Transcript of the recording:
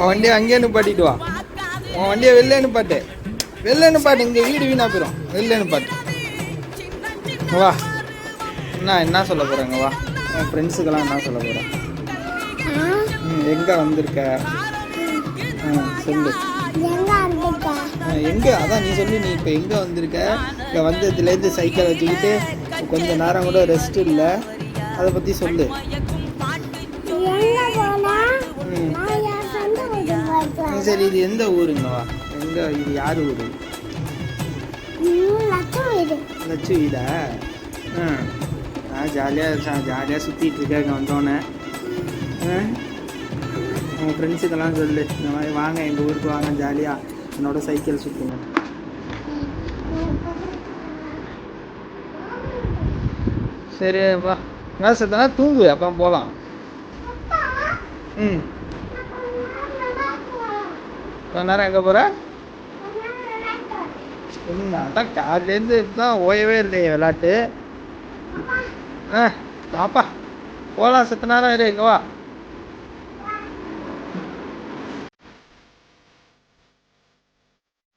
உன் வண்டியை அங்கேயே நிப்பாட்டிட்டு வா. உன் வண்டியை வெளில நிப்பாட்டு. வெளில நிப்பாட்டு. இங்கே வீடு வீணா போயிடும். வெளில நிப்பாட்டு. வா. என்ன சொல்ல போகிறேங்க? வா. உன் ஃப்ரெண்ட்ஸுக்கெல்லாம் என்ன சொல்ல போகிறேன்? எங்கே வந்திருக்க? சொல்லு. எங்கே? அதான் நீ சொல்லு. நீ இப்போ எங்கே வந்திருக்க? இங்கே வந்ததுலேருந்து சைக்கிளை வச்சுக்கிட்டு கொஞ்சம் நேரம் கூட ரெஸ்ட் இல்லை. அதை பற்றி சொல்லு. சரி, இது எந்த ஊருங்கவா? எங்கே இது? யார் ஊர்? லட்சு வீடா? நான் ஜாலியாக சுற்றிட்டு இருக்கேன். இங்கே வந்தோடனே உங்கள் ஃப்ரெண்ட்ஸுக்கெல்லாம் சொல்லு, இந்த மாதிரி வாங்க, எங்கள் ஊருக்கு வாங்க, ஜாலியாக என்னோட சைக்கிள் சுற்றுங்க. சரி வா. சத்தனா தூங்கு, அப்புறம் போகலாம். கொஞ்ச நேரம் எங்கே போகிற? அதான் காலையிலேருந்து தான் ஓயவே இல்லையே விளாட்டு. பாப்பா போகலாம். செத்த நேரம் இரு. இங்கே வா.